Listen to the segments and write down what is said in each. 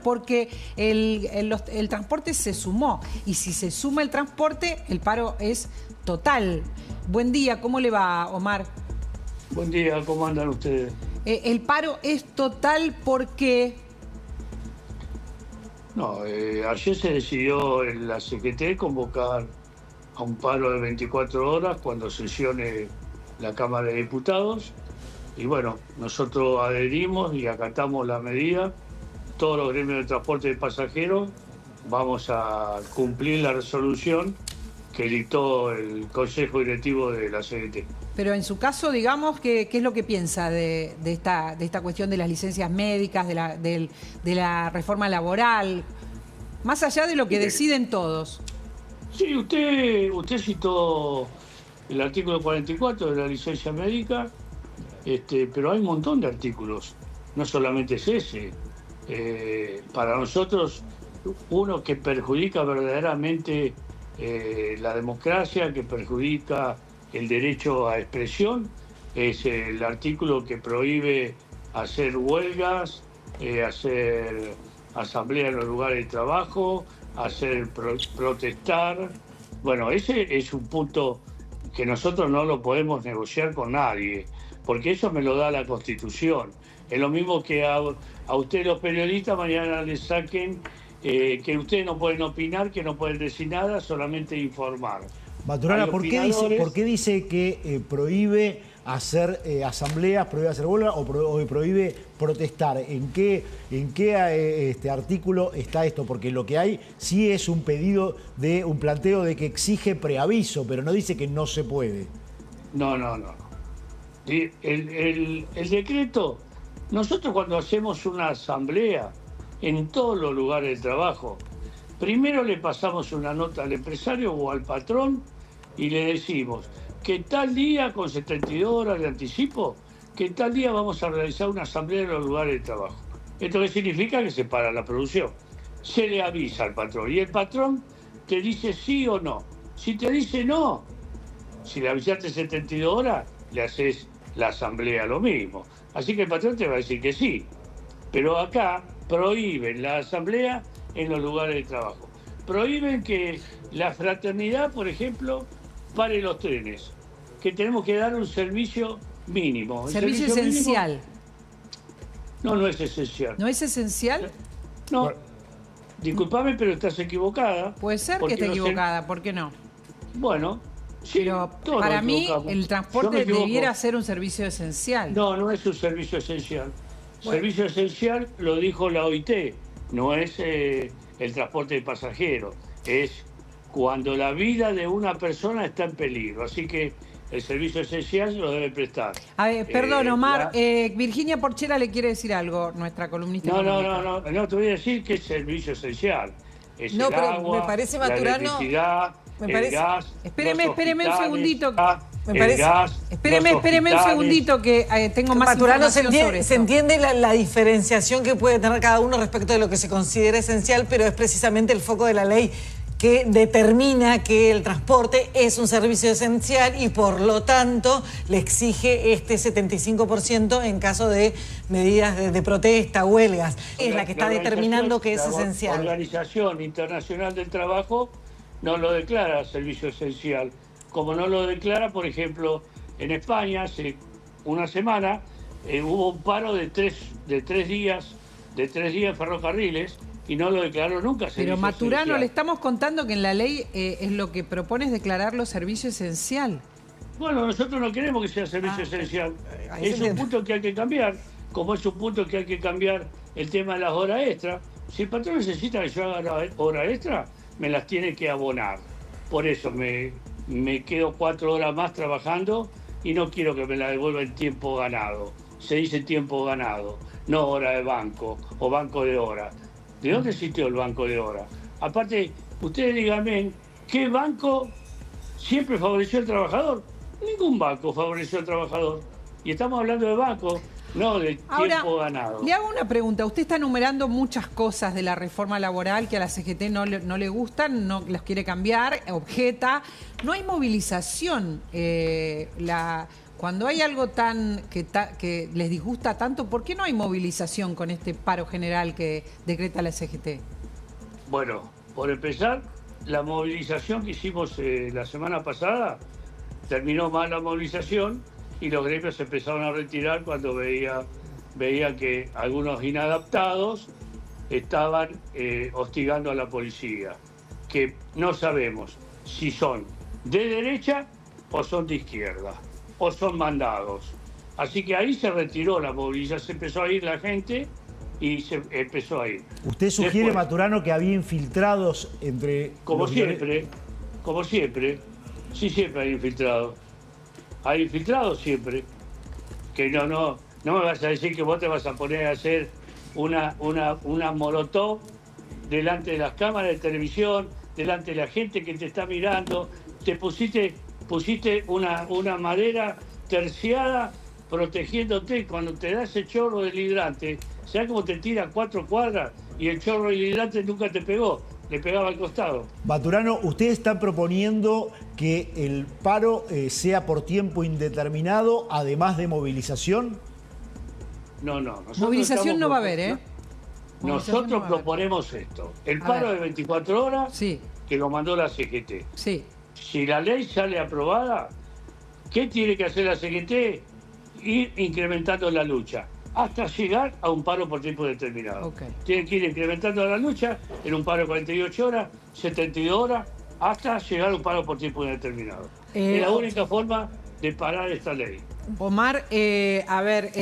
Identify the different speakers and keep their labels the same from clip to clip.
Speaker 1: porque el transporte se sumó, y si se suma el transporte, el paro es total. Buen día, ¿cómo le va, Omar?
Speaker 2: Buen día, ¿cómo andan ustedes?
Speaker 1: El paro es total porque...
Speaker 2: No, ayer se decidió en la CGT convocar a un paro de 24 horas cuando sesione la Cámara de Diputados. Y bueno, nosotros adherimos y acatamos la medida. Todos los gremios de transporte de pasajeros vamos a cumplir la resolución que dictó el Consejo Directivo de la CGT.
Speaker 1: Pero en su caso, digamos, ¿qué es lo que piensa de esta cuestión de las licencias médicas, de la reforma laboral? Más allá de lo que deciden todos.
Speaker 2: Sí, usted citó el artículo 44 de la licencia médica, pero hay un montón de artículos, no solamente es ese. Para nosotros, uno que perjudica verdaderamente la democracia, que perjudica el derecho a expresión, es el artículo que prohíbe hacer huelgas, hacer asamblea en los lugares de trabajo, protestar. Bueno, ese es un punto que nosotros no lo podemos negociar con nadie, porque eso me lo da la Constitución. Es lo mismo que a ustedes los periodistas mañana les saquen que ustedes no pueden opinar, que no pueden decir nada, solamente informar.
Speaker 3: Maturana, ¿por qué dice que prohíbe hacer asambleas, prohíbe hacer huelga o prohíbe protestar? ¿En qué artículo está esto? Porque lo que hay sí es un pedido de un planteo de que exige preaviso, pero no dice que no se puede.
Speaker 2: No. El decreto, nosotros cuando hacemos una asamblea en todos los lugares de trabajo, primero le pasamos una nota al empresario o al patrón y le decimos que tal día, con 72 horas de anticipo, que tal día vamos a realizar una asamblea en los lugares de trabajo. ¿Esto qué significa? Que se para la producción. Se le avisa al patrón y el patrón te dice sí o no. Si te dice no, si le avisaste 72 horas, le haces la asamblea lo mismo. Así que el patrón te va a decir que sí. Pero acá prohíben la asamblea en los lugares de trabajo. Prohíben que la fraternidad, por ejemplo, pare los trenes, que tenemos que dar un servicio mínimo.
Speaker 1: ¿Servicio esencial?
Speaker 2: Mínimo, no es esencial.
Speaker 1: ¿No es esencial?
Speaker 2: No.
Speaker 3: Bueno.
Speaker 2: Disculpame, pero estás equivocada.
Speaker 1: Puede ser que esté equivocada, ¿por qué no?
Speaker 2: Bueno, sí,
Speaker 1: pero para mí el transporte debiera ser un servicio esencial.
Speaker 2: No es un servicio esencial.
Speaker 1: Bueno.
Speaker 2: Servicio esencial lo dijo la OIT, no es el transporte de pasajeros, es cuando la vida de una persona está en peligro. Así que el servicio esencial lo debe prestar.
Speaker 1: A ver, perdón, Omar, Virginia Porchela le quiere decir algo, nuestra columnista.
Speaker 2: No, te voy a decir que es servicio esencial. Es
Speaker 4: no,
Speaker 2: el
Speaker 4: pero
Speaker 2: agua,
Speaker 4: me parece,
Speaker 2: la
Speaker 4: Maturano,
Speaker 2: electricidad, el gas.
Speaker 1: Espéreme un segundito.
Speaker 2: Espéreme
Speaker 1: un segundito que tengo más
Speaker 4: Maturano,
Speaker 1: información sobre esto.
Speaker 4: se entiende la diferenciación que puede tener cada uno respecto de lo que se considera esencial, pero es precisamente el foco de la ley que determina que el transporte es un servicio esencial y por lo tanto le exige este 75% en caso de medidas de protesta, huelgas. Es la que está determinando que es esencial.
Speaker 2: La Organización Internacional del Trabajo no lo declara servicio esencial, como no lo declara, por ejemplo, en España hace una semana hubo un paro de tres días ferrocarriles, y no lo declaró nunca servicio
Speaker 1: Pero Maturano,
Speaker 2: esencial.
Speaker 1: le estamos contando que en la ley es lo que propone es declararlo servicio esencial.
Speaker 2: Bueno, nosotros no queremos que sea servicio esencial. Es un punto que hay que cambiar, como es un punto que hay que cambiar el tema de las horas extras. Si el patrón necesita que yo haga horas extra, me las tiene que abonar. Por eso me quedo 4 horas más trabajando y no quiero que me la devuelva en tiempo ganado. Se dice tiempo ganado, no hora de banco o banco de hora. ¿De dónde existió el banco de hora? Aparte, ustedes díganme, ¿qué banco siempre favoreció al trabajador? Ningún banco favoreció al trabajador. Y estamos hablando de banco, no de tiempo ganado.
Speaker 1: Le hago una pregunta. Usted está enumerando muchas cosas de la reforma laboral que a la CGT no le gustan, no las quiere cambiar, objeta. No hay movilización. Cuando hay algo que les disgusta tanto, ¿por qué no hay movilización con este paro general que decreta la CGT?
Speaker 2: Bueno, por empezar, la movilización que hicimos la semana pasada, terminó mal la movilización y los gremios se empezaron a retirar cuando veían que algunos inadaptados estaban hostigando a la policía, que no sabemos si son de derecha o son de izquierda, o son mandados. Así que ahí se retiró la movilización, se empezó a ir la gente y se empezó a ir.
Speaker 3: ¿Usted sugiere,
Speaker 2: después,
Speaker 3: Maturano, que había infiltrados entre...
Speaker 2: como siempre, sí, siempre hay infiltrados. Hay infiltrados siempre. Que no me vas a decir que vos te vas a poner a hacer una molotov delante de las cámaras de televisión, delante de la gente que te está mirando. Te pusiste una madera terciada protegiéndote. Cuando te da ese chorro del hidrante, ¿sabes cómo te tira 4 cuadras y el chorro del hidrante nunca te pegó? Le pegaba al costado.
Speaker 3: Maturano, ¿usted está proponiendo que el paro sea por tiempo indeterminado, además de movilización?
Speaker 2: No.
Speaker 1: Movilización no va a haber, ¿eh?
Speaker 2: Nosotros proponemos esto. El paro de 24 horas,
Speaker 1: sí,
Speaker 2: que lo mandó la CGT.
Speaker 1: Sí.
Speaker 2: Si la ley sale aprobada, ¿qué tiene que hacer la CGT? Ir incrementando la lucha hasta llegar a un paro por tiempo determinado.
Speaker 1: Okay.
Speaker 2: Tienen que ir incrementando la lucha en un paro de 48 horas, 72 horas, hasta llegar a un paro por tiempo indeterminado. Es la única forma de parar esta ley.
Speaker 1: Omar, a ver,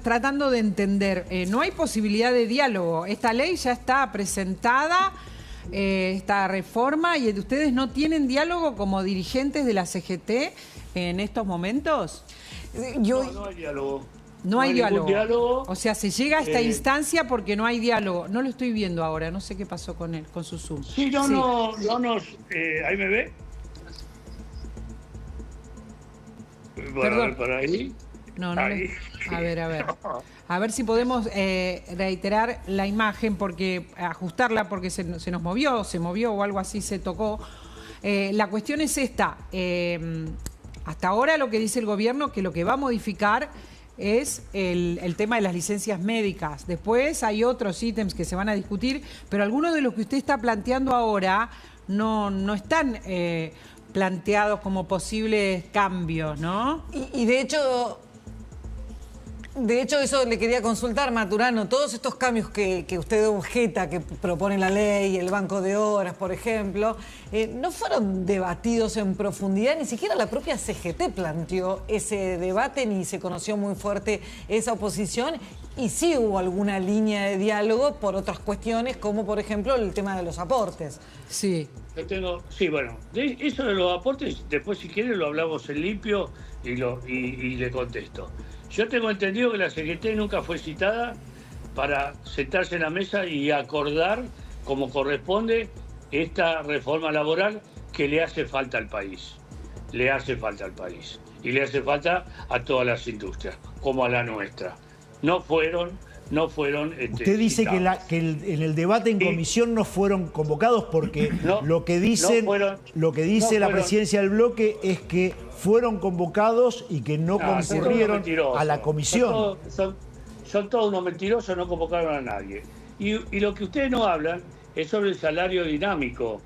Speaker 1: tratando de entender, no hay posibilidad de diálogo. Esta ley ya está presentada, esta reforma, y ustedes no tienen diálogo como dirigentes de la CGT en estos momentos.
Speaker 2: No hay diálogo.
Speaker 1: No hay
Speaker 2: diálogo.
Speaker 1: O sea, se llega a esta instancia porque no hay diálogo. No lo estoy viendo ahora, no sé qué pasó con él, con su Zoom.
Speaker 2: Sí, no nos... ¿ahí me ve?
Speaker 1: Perdón.
Speaker 2: ¿Por ahí?
Speaker 1: No. Ahí. A ver. A ver si podemos reiterar la imagen, porque ajustarla, porque se nos movió o algo así, se tocó. La cuestión es esta. Hasta ahora lo que dice el gobierno, que lo que va a modificar es el tema de las licencias médicas. Después hay otros ítems que se van a discutir, pero algunos de los que usted está planteando ahora no están planteados como posibles cambios, ¿no?
Speaker 4: Y de hecho, eso le quería consultar, Maturano. Todos estos cambios que usted objeta, que propone la ley, el banco de horas, por ejemplo, no fueron debatidos en profundidad. Ni siquiera la propia CGT planteó ese debate, ni se conoció muy fuerte esa oposición. Y sí hubo alguna línea de diálogo por otras cuestiones, como por ejemplo el tema de los aportes.
Speaker 1: Sí.
Speaker 2: Bueno, eso de los aportes, después si quiere lo hablamos en limpio y le contesto. Yo tengo entendido que la CGT nunca fue citada para sentarse en la mesa y acordar como corresponde esta reforma laboral que le hace falta al país. Le hace falta al país. Y le hace falta a todas las industrias, como a la nuestra. No fueron
Speaker 3: Usted dice que en el debate en comisión no fueron convocados porque lo que dice la presidencia del bloque es que fueron convocados y que no concurrieron a la comisión.
Speaker 2: Son todos unos mentirosos, no convocaron a nadie. Y lo que ustedes no hablan es sobre el salario dinámico,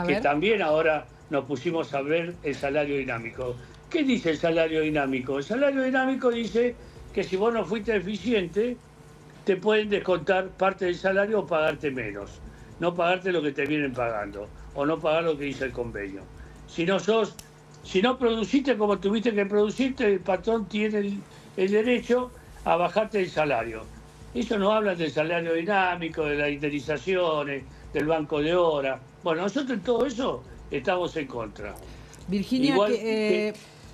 Speaker 2: que también ahora nos pusimos a ver el salario dinámico. ¿Qué dice el salario dinámico? El salario dinámico dice que si vos no fuiste eficiente, te pueden descontar parte del salario o pagarte menos. No pagarte lo que te vienen pagando, o no pagar lo que dice el convenio. Si no produciste como tuviste que producirte, el patrón tiene el derecho a bajarte el salario. Eso no habla del salario dinámico, de las indemnizaciones, del banco de horas. Bueno, nosotros en todo eso estamos en contra.
Speaker 1: Virginia,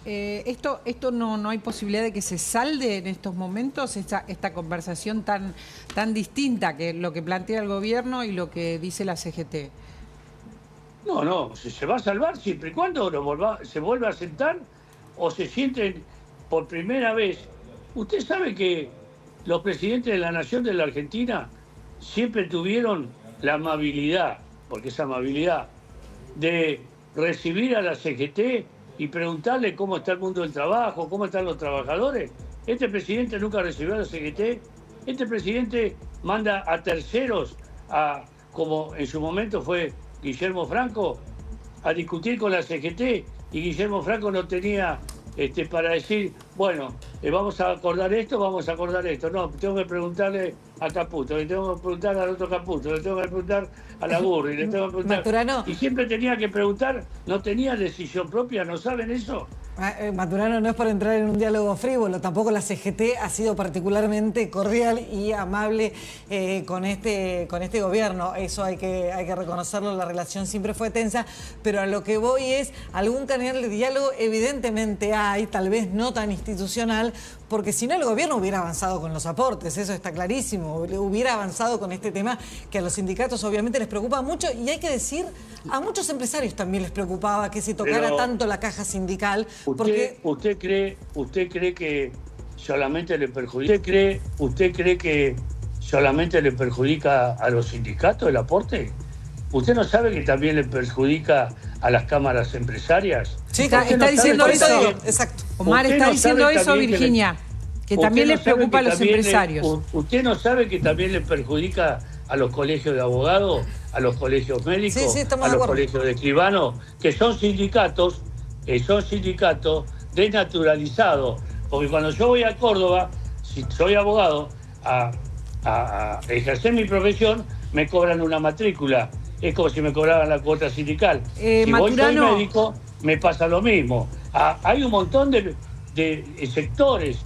Speaker 1: esto no hay posibilidad de que se salde en estos momentos esta conversación tan distinta que lo que plantea el gobierno y lo que dice la CGT.
Speaker 2: No, se va a salvar siempre y cuando se vuelva a sentar o se sienten por primera vez. Usted sabe que los presidentes de la Nación de la Argentina siempre tuvieron la amabilidad, porque es amabilidad, de recibir a la CGT y preguntarle cómo está el mundo del trabajo, cómo están los trabajadores. Este presidente nunca recibió a la CGT. Este presidente manda a terceros, como en su momento fue Guillermo Franco, a discutir con la CGT, y Guillermo Franco no tenía para decir, bueno, vamos a acordar esto, vamos a acordar esto. No, tengo que preguntarle a Caputo, le tengo que preguntar al otro Caputo, le tengo que preguntar a la Gurri, le tengo que preguntar...
Speaker 4: Maturano.
Speaker 2: Y siempre tenía que preguntar, no tenía decisión propia, ¿no saben eso?
Speaker 4: Maturano, no es por entrar en un diálogo frívolo, tampoco la CGT ha sido particularmente cordial y amable con este gobierno. Eso hay que reconocerlo, la relación siempre fue tensa, pero a lo que voy es, algún canal de diálogo evidentemente hay, tal vez no tan institucional, porque si no el gobierno hubiera avanzado con los aportes, eso está clarísimo, hubiera avanzado con este tema que a los sindicatos obviamente les preocupa mucho, y hay que decir, a muchos empresarios también les preocupaba que se tocara tanto la caja sindical.
Speaker 2: ¿Usted cree que solamente le perjudica? ¿Usted cree que solamente le perjudica a los sindicatos el aporte? ¿Usted no sabe que también le perjudica a las cámaras empresarias?
Speaker 1: Sí, está diciendo eso. Exacto. Omar está diciendo eso, Virginia, que también les preocupa a los empresarios.
Speaker 2: ¿Usted no sabe que también le perjudica a los colegios de abogados, a los colegios médicos, a los colegios de escribanos, que son sindicatos desnaturalizados? Porque cuando yo voy a Córdoba, si soy abogado, a ejercer mi profesión, me cobran una matrícula. Es como si me cobraran la cuota sindical. Si voy soy médico, me pasa lo mismo. Hay un montón de sectores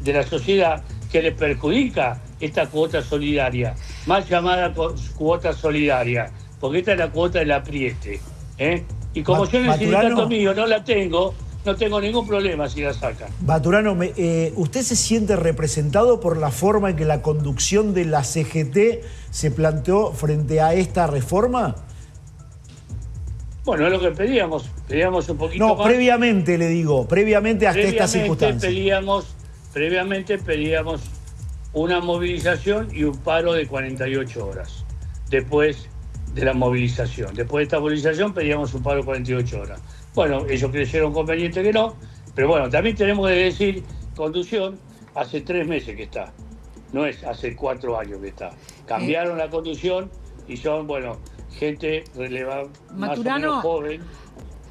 Speaker 2: de la sociedad que les perjudica esta cuota solidaria, mal llamada cuota solidaria, porque esta es la cuota del apriete. Y como yo en el sindicato mío no la tengo, no tengo ningún problema si la sacan.
Speaker 3: Maturano, ¿usted se siente representado por la forma en que la conducción de la CGT se planteó frente a esta reforma?
Speaker 2: Bueno, es lo que pedíamos un poquito más.
Speaker 3: No, previamente le digo, previamente hasta esta circunstancia.
Speaker 2: Previamente pedíamos una movilización y un paro de 48 horas. Después de la movilización. Después de esta movilización pedíamos un paro de 48 horas. Bueno, ellos creyeron conveniente que no, pero bueno, también tenemos que decir, conducción, hace 3 meses que está, no es hace 4 años que está. Cambiaron la conducción y son, bueno, gente relevada, más o menos joven.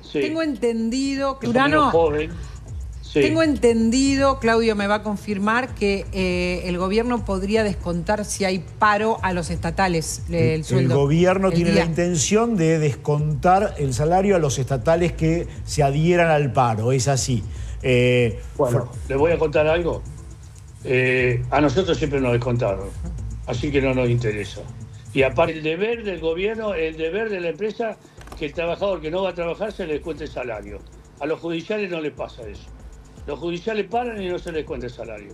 Speaker 2: Sí.
Speaker 1: Tengo entendido, Maturano, joven. Sí. Tengo entendido, Claudio me va a confirmar, que el gobierno podría descontar, si hay paro, a los estatales el sueldo.
Speaker 3: El gobierno tiene la intención de descontar el salario a los estatales que se adhieran al paro, es así.
Speaker 2: Bueno, les voy a contar algo. A nosotros siempre nos descontaron, así que no nos interesa. Y aparte, el deber del gobierno, el deber de la empresa, que el trabajador que no va a trabajar se le descuente el salario. A los judiciales no les pasa eso. Los judiciales paran y no se les cuenta el salario.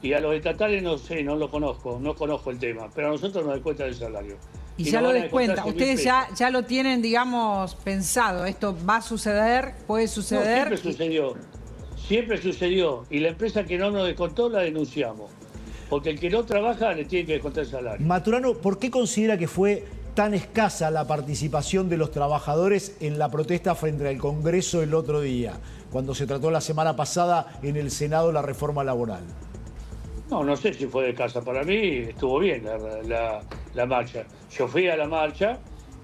Speaker 2: Y a los estatales no sé, no conozco el tema, pero a nosotros nos descuentan el salario.
Speaker 1: Y ya lo descuenta. Ustedes ya lo tienen, digamos, pensado. ¿Esto va a suceder? ¿Puede suceder?
Speaker 2: No, siempre sucedió. Y la empresa que no nos descontó la denunciamos. Porque el que no trabaja le tiene que descontar el salario.
Speaker 3: Maturano, ¿por qué considera que fue tan escasa la participación de los trabajadores en la protesta frente al Congreso el otro día, cuando se trató la semana pasada en el Senado la reforma laboral?
Speaker 2: No sé si fue escasa. Para mí estuvo bien la marcha. Yo fui a la marcha,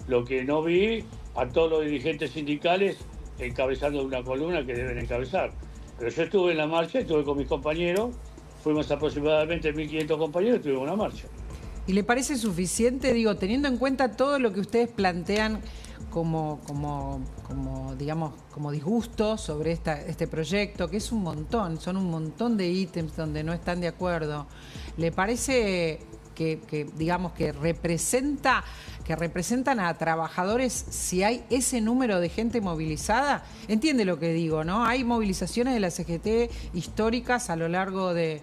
Speaker 2: lo que no vi a todos los dirigentes sindicales encabezando una columna que deben encabezar. Pero yo estuve en la marcha, estuve con mis compañeros, fuimos aproximadamente 1.500 compañeros y tuvimos una marcha.
Speaker 1: ¿Y le parece suficiente, digo, teniendo en cuenta todo lo que ustedes plantean como disgusto sobre este proyecto, que es un montón, son un montón de ítems donde no están de acuerdo? ¿Le parece que representan a trabajadores si hay ese número de gente movilizada? Entiende lo que digo, ¿no? Hay movilizaciones de la CGT históricas a lo largo de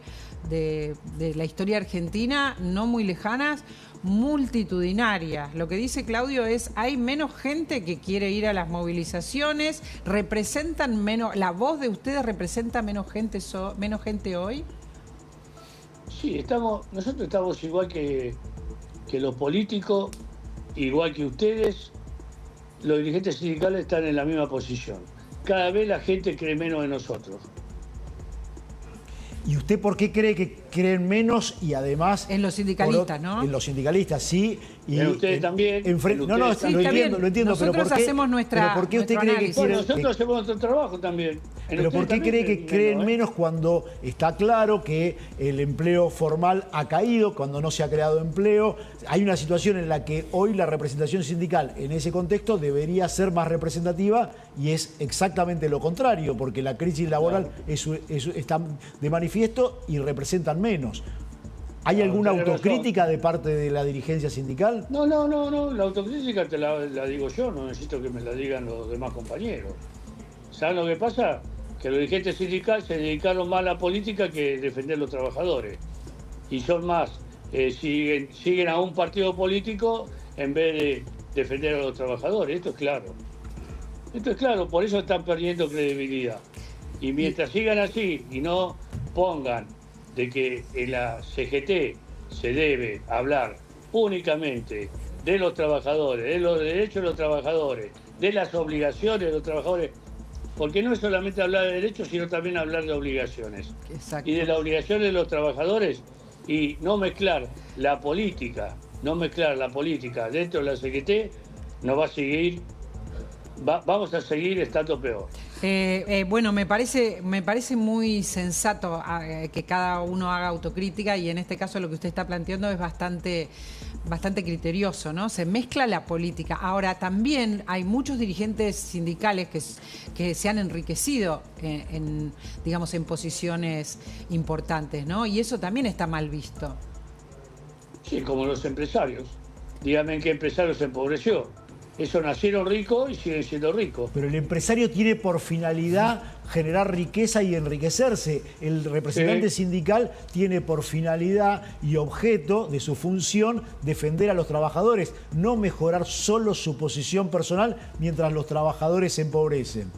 Speaker 1: la historia argentina, no muy lejanas, multitudinarias. Lo que dice Claudio es, hay menos gente que quiere ir a las movilizaciones, representan menos, la voz de ustedes representa menos gente hoy.
Speaker 2: Sí, nosotros estamos igual que los políticos, igual que ustedes, los dirigentes sindicales están en la misma posición. cada vez la gente cree menos en nosotros.
Speaker 3: ¿Y usted por qué cree que creen menos y además...
Speaker 1: En los sindicalistas, ¿no?
Speaker 3: En los sindicalistas, sí. Y
Speaker 2: en ustedes también.
Speaker 3: No,
Speaker 1: sí,
Speaker 3: lo entiendo.
Speaker 1: Nosotros
Speaker 3: pero ¿por qué,
Speaker 1: hacemos
Speaker 3: pero ¿por qué usted cree
Speaker 1: análisis?
Speaker 3: que quieren...
Speaker 2: Nosotros hacemos nuestro trabajo también.
Speaker 3: Pero ¿por qué cree que creen menos cuando está claro que el empleo formal ha caído, cuando no se ha creado empleo? Hay una situación en la que hoy la representación sindical en ese contexto debería ser más representativa y es exactamente lo contrario, porque la crisis laboral está de manifiesto y representan menos. ¿Hay alguna autocrítica de parte de la dirigencia sindical?
Speaker 2: No. La autocrítica te la digo yo, no necesito que me la digan los demás compañeros. ¿Saben lo que pasa? Que los dirigentes sindicales se dedicaron más a la política que defender a los trabajadores. Y son más, siguen a un partido político en vez de defender a los trabajadores. Esto es claro. Esto es claro, por eso están perdiendo credibilidad. Y mientras sigan así y no pongan de que en la CGT se debe hablar únicamente de los trabajadores, de los derechos de los trabajadores, de las obligaciones de los trabajadores, porque no es solamente hablar de derechos, sino también hablar de obligaciones.
Speaker 1: Exacto.
Speaker 2: Y de las obligaciones de los trabajadores y no mezclar la política dentro de la CGT, nos va a seguir, vamos a seguir estando peor.
Speaker 1: Bueno, me parece muy sensato que cada uno haga autocrítica y en este caso lo que usted está planteando es bastante criterioso, ¿no? Se mezcla la política. Ahora, también hay muchos dirigentes sindicales que se han enriquecido digamos, en posiciones importantes, ¿no? Y eso también está mal visto.
Speaker 2: Sí, como los empresarios. Dígame en qué empresario se empobreció. Eso nacieron ricos y siguen siendo ricos.
Speaker 3: Pero el empresario tiene por finalidad generar riqueza y enriquecerse. El representante sindical tiene por finalidad y objeto de su función defender a los trabajadores, no mejorar solo su posición personal mientras los trabajadores se empobrecen.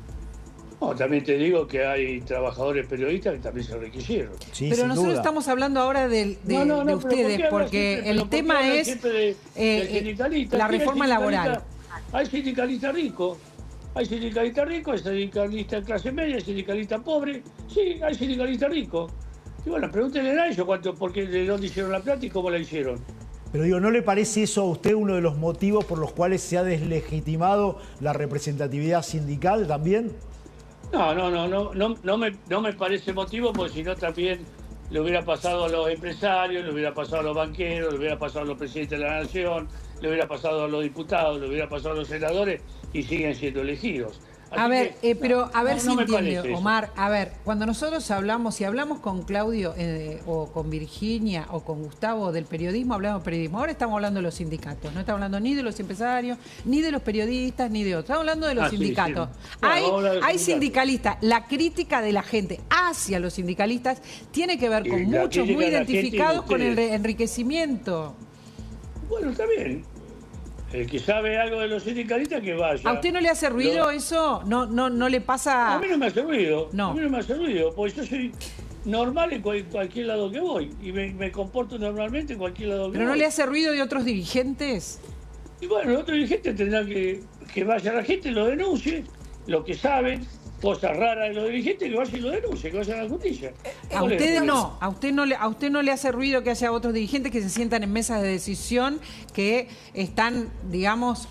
Speaker 2: No, también te digo que hay trabajadores periodistas que también se enriquecieron.
Speaker 1: Sí, pero nosotros estamos hablando ahora de ustedes, porque el tema es la reforma laboral.
Speaker 2: Hay sindicalistas ricos, hay sindicalistas de clase media, hay sindicalistas pobres, sí, hay sindicalistas ricos. Y bueno, pregúntenle a ellos de dónde hicieron la plata y cómo la hicieron.
Speaker 3: Pero digo, ¿no le parece eso a usted uno de los motivos por los cuales se ha deslegitimado la representatividad sindical también?
Speaker 2: No me parece motivo, porque si no también le hubiera pasado a los empresarios, le hubiera pasado a los banqueros, le hubiera pasado a los presidentes de la nación, le hubiera pasado a los diputados, le hubiera pasado a los senadores y siguen siendo elegidos.
Speaker 1: Si entiende, Omar, cuando nosotros hablamos, si hablamos con Claudio o con Virginia o con Gustavo del periodismo, hablamos de periodismo. Ahora estamos hablando de los sindicatos, no estamos hablando ni de los empresarios, ni de los periodistas, ni de otros. Estamos hablando de los sindicatos. Sí. Hay sindicalistas. La crítica de la gente hacia los sindicalistas tiene que ver con muchos muy identificados con el enriquecimiento.
Speaker 2: Bueno, está bien. El que sabe algo de los sindicalistas, que vaya.
Speaker 1: ¿A usted no le hace ruido eso? ¿No le pasa...?
Speaker 2: A mí no me hace ruido.
Speaker 1: No.
Speaker 2: A mí no me hace ruido, porque yo soy normal en cualquier lado que voy. Y me comporto normalmente en cualquier lado que voy.
Speaker 1: ¿Pero no le hace ruido de otros dirigentes?
Speaker 2: Y bueno, los otros dirigentes tendrán que vaya la gente, lo denuncie, lo que saben, cosas raras de los dirigentes, que vayan y lo denuncien, que vayan a la justicia.
Speaker 1: A usted no le hace ruido que haya otros dirigentes que se sientan en mesas de decisión que están, digamos,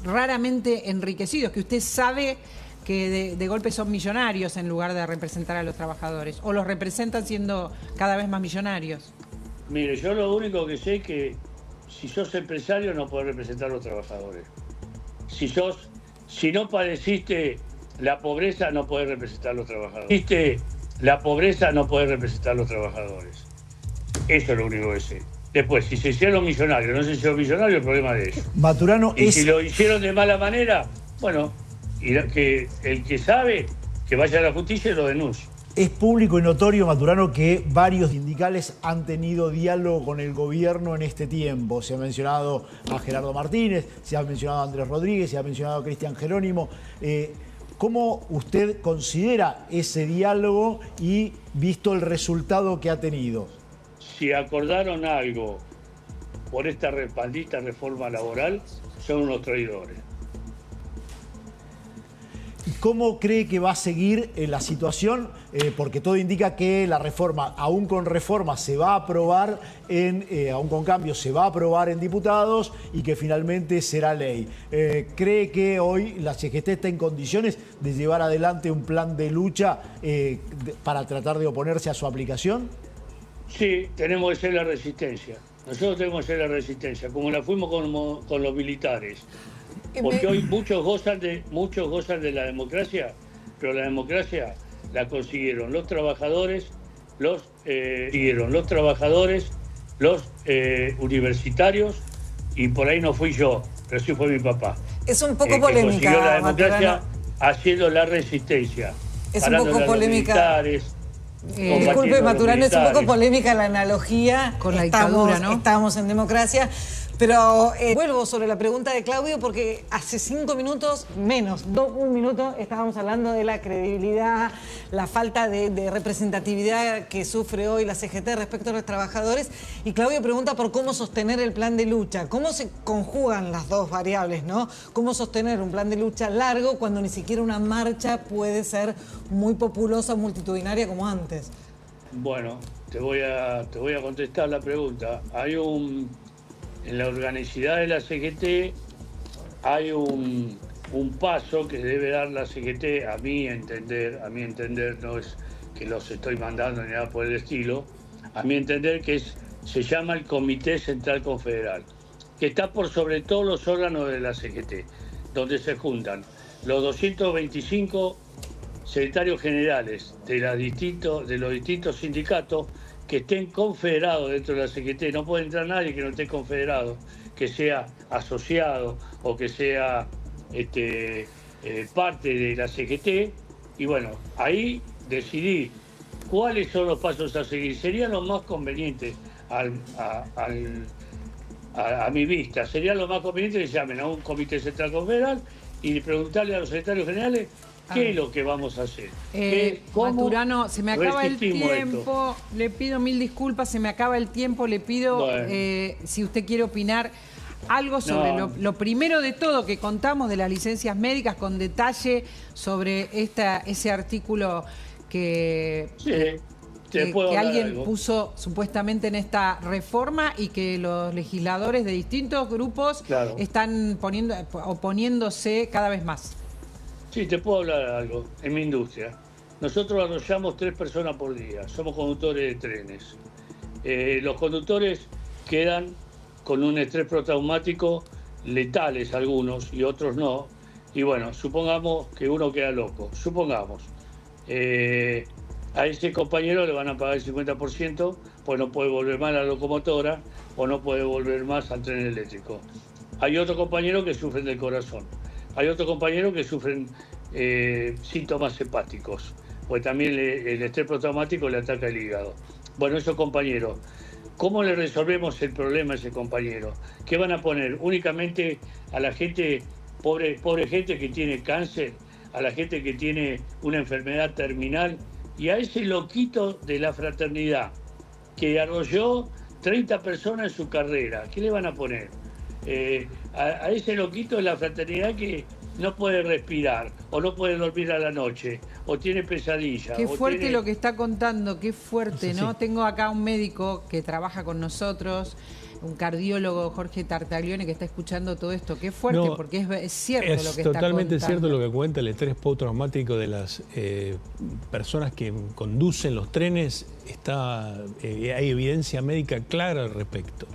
Speaker 1: raramente enriquecidos, que usted sabe que de golpe son millonarios en lugar de representar a los trabajadores, o los representan siendo cada vez más millonarios.
Speaker 2: Mire, yo lo único que sé es que si sos empresario no podés representar a los trabajadores. Si no padeciste la pobreza, no podés representar a los trabajadores. La pobreza, no podés representar a los trabajadores. Eso es lo único que sé. Después, si se hicieron millonarios, no se hicieron millonarios, el problema de ellos.
Speaker 3: Maturano,
Speaker 2: si lo hicieron de mala manera, bueno, que el que sabe, que vaya a la justicia y lo denuncie.
Speaker 3: Es público y notorio, Maturano, que varios sindicales han tenido diálogo con el gobierno en este tiempo. Se ha mencionado a Gerardo Martínez, se ha mencionado a Andrés Rodríguez, se ha mencionado a Cristian Jerónimo. ¿Cómo usted considera ese diálogo y visto el resultado que ha tenido?
Speaker 2: Si acordaron algo por esta maldita reforma laboral, son unos traidores.
Speaker 3: ¿Cómo cree que va a seguir la situación? Porque todo indica que la reforma, aún con reforma, se va a aprobar, aún con cambios, se va a aprobar en diputados y que finalmente será ley. ¿Cree que hoy la CGT está en condiciones de llevar adelante un plan de lucha para tratar de oponerse a su aplicación?
Speaker 2: Sí, tenemos que ser la resistencia. Nosotros tenemos que ser la resistencia, como la fuimos con los militares. Porque hoy muchos gozan de la democracia, pero la democracia la consiguieron los trabajadores, los universitarios, y por ahí no fui yo, pero sí fue mi papá.
Speaker 4: Es un poco polémica.
Speaker 2: Consiguió la democracia haciendo la resistencia.
Speaker 4: Es un poco polémica. Disculpe, Maturano, es un poco polémica la analogía
Speaker 1: con la dictadura, ¿no?
Speaker 4: Estamos en democracia. Pero vuelvo sobre la pregunta de Claudio, porque hace 5 minutos, menos, un minuto, estábamos hablando de la credibilidad, la falta de representatividad que sufre hoy la CGT respecto a los trabajadores. Y Claudio pregunta por cómo sostener el plan de lucha. ¿Cómo se conjugan las dos variables, no? ¿Cómo sostener un plan de lucha largo cuando ni siquiera una marcha puede ser muy populosa, multitudinaria como antes?
Speaker 2: Bueno, te voy a contestar la pregunta. En la organicidad de la CGT hay un paso que debe dar la CGT, a mi entender, no es que los estoy mandando ni nada por el estilo, a mi entender que se llama el Comité Central Confederal, que está por sobre todos los órganos de la CGT, donde se juntan los 225 secretarios generales de los distintos sindicatos que estén confederados dentro de la CGT. No puede entrar nadie que no esté confederado, que sea asociado o que sea parte de la CGT. Y bueno, ahí decidí cuáles son los pasos a seguir. Sería lo más conveniente a mi vista. Sería lo más conveniente que llamen a un comité central confederal y preguntarle a los secretarios generales ¿qué es lo que vamos a hacer?
Speaker 1: Maturano, se me acaba el tiempo, le pido 1000 disculpas, se me acaba el tiempo, le pido, si usted quiere opinar, algo sobre lo primero de todo que contamos de las licencias médicas, con detalle sobre ese artículo que alguien puso supuestamente en esta reforma y que los legisladores de distintos grupos están oponiéndose cada vez más.
Speaker 2: Sí, te puedo hablar de algo. En mi industria, nosotros arrollamos 3 personas por día. Somos conductores de trenes. Los conductores quedan con un estrés postraumático, letales algunos y otros no. Y bueno, supongamos que uno queda loco. Supongamos. A ese compañero le van a pagar el 50%, pues no puede volver más a la locomotora o no puede volver más al tren eléctrico. Hay otro compañero que sufre del corazón. Hay otros compañeros que sufren síntomas hepáticos, pues también el estrés postraumático le ataca el hígado. Bueno, esos compañeros, ¿cómo le resolvemos el problema a ese compañero? ¿Qué van a poner? Únicamente a la gente, pobre gente que tiene cáncer, a la gente que tiene una enfermedad terminal y a ese loquito de la fraternidad que arrolló 30 personas en su carrera. ¿Qué le van a poner? A ese loquito de la fraternidad que no puede respirar o no puede dormir a la noche o tiene pesadillas.
Speaker 1: Qué fuerte lo que está contando, qué fuerte, ¿no? Tengo acá un médico que trabaja con nosotros, un cardiólogo, Jorge Tartaglione, que está escuchando todo esto. Qué fuerte, porque es cierto lo que está contando. Es
Speaker 5: totalmente cierto lo que cuenta. El estrés postraumático de las personas que conducen los trenes, hay evidencia médica clara al respecto.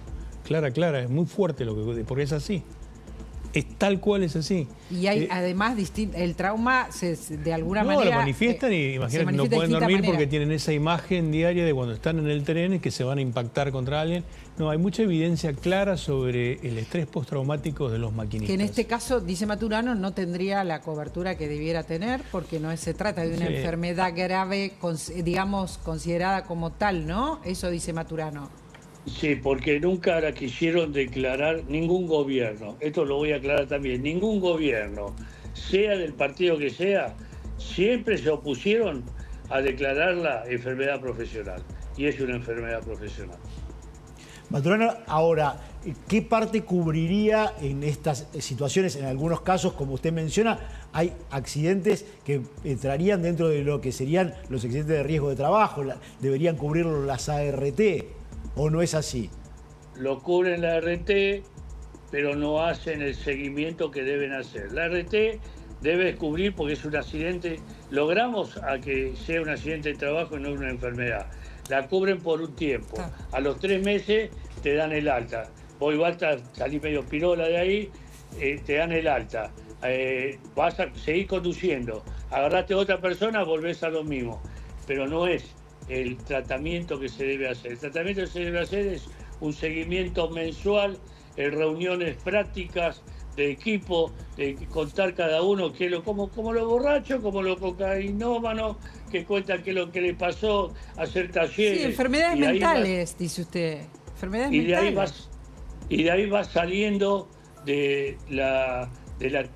Speaker 5: Clara, es muy fuerte porque es así. Es tal cual, es así.
Speaker 1: Y hay además el trauma de alguna manera...
Speaker 5: lo manifiestan y imagínate, no pueden dormir porque tienen esa imagen diaria de cuando están en el tren que se van a impactar contra alguien. No, hay mucha evidencia clara sobre el estrés postraumático de los maquinistas.
Speaker 1: Que en este caso, dice Maturano, no tendría la cobertura que debiera tener porque no se trata de una enfermedad grave, digamos, considerada como tal, ¿no? Eso dice Maturano.
Speaker 2: Sí, porque nunca la quisieron declarar ningún gobierno. Esto lo voy a aclarar también. Ningún gobierno, sea del partido que sea, siempre se opusieron a declararla enfermedad profesional. Y es una enfermedad profesional.
Speaker 3: Maturano, ahora, ¿qué parte cubriría en estas situaciones? En algunos casos, como usted menciona, hay accidentes que entrarían dentro de lo que serían los accidentes de riesgo de trabajo, deberían cubrirlo las ART, ¿o no es así?
Speaker 2: Lo cubren la ART, pero no hacen el seguimiento que deben hacer. La ART debe cubrir porque es un accidente, logramos a que sea un accidente de trabajo y no una enfermedad. La cubren por un tiempo. A los 3 meses te dan el alta. Vos igual salís medio pirola de ahí, te dan el alta. Vas a seguir conduciendo. Agarraste a otra persona, volvés a lo mismo. Pero no es el tratamiento que se debe hacer. El tratamiento que se debe hacer es un seguimiento mensual, reuniones prácticas de equipo, de contar cada uno como los borrachos, como los cocainómanos, que cuentan qué es lo que le pasó, hacer talleres.
Speaker 1: Sí, enfermedades mentales, dice usted. Enfermedades mentales.
Speaker 2: Y de ahí vas saliendo de la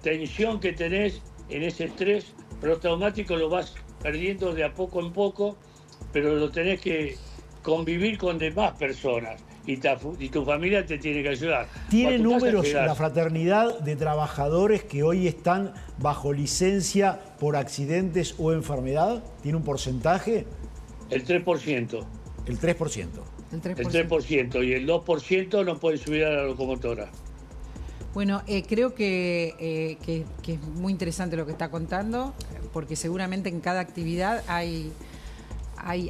Speaker 2: tensión que tenés en ese estrés postraumático, lo vas perdiendo de a poco en poco, pero lo tenés que convivir con demás personas. Y tu familia te tiene que ayudar.
Speaker 3: ¿Tiene números la fraternidad de trabajadores que hoy están bajo licencia por accidentes o enfermedad? ¿Tiene un porcentaje?
Speaker 2: El 3%.
Speaker 3: El 3%.
Speaker 2: El 3%. Y el 2% no puede subir a la locomotora.
Speaker 1: Bueno, creo que es muy interesante lo que está contando, porque seguramente en cada actividad hay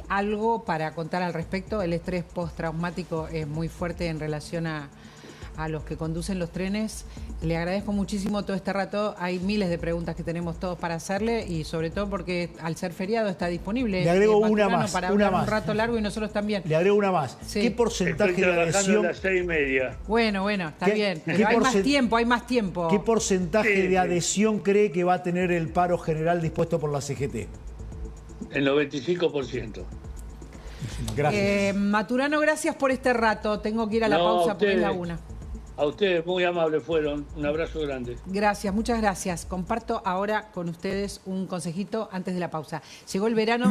Speaker 1: algo para contar al respecto. El estrés postraumático es muy fuerte en relación a los que conducen los trenes. Le agradezco muchísimo todo este rato. Hay miles de preguntas que tenemos todos para hacerle y sobre todo porque al ser feriado está disponible.
Speaker 3: Le agrego una más.
Speaker 1: Para hablar un rato largo y nosotros también.
Speaker 3: Le agrego una más.
Speaker 1: Sí.
Speaker 3: ¿Qué porcentaje de adhesión?
Speaker 2: A las 6:30.
Speaker 1: Bueno, está bien. Pero hay más tiempo.
Speaker 3: ¿Qué porcentaje de adhesión cree que va a tener el paro general dispuesto por la CGT?
Speaker 2: El 95%.
Speaker 3: Gracias.
Speaker 1: Maturano, gracias por este rato. Tengo que ir a la pausa porque es la 1.
Speaker 2: A ustedes muy amables fueron. Un abrazo grande.
Speaker 1: Gracias, muchas gracias. Comparto ahora con ustedes un consejito antes de la pausa. Llegó el verano.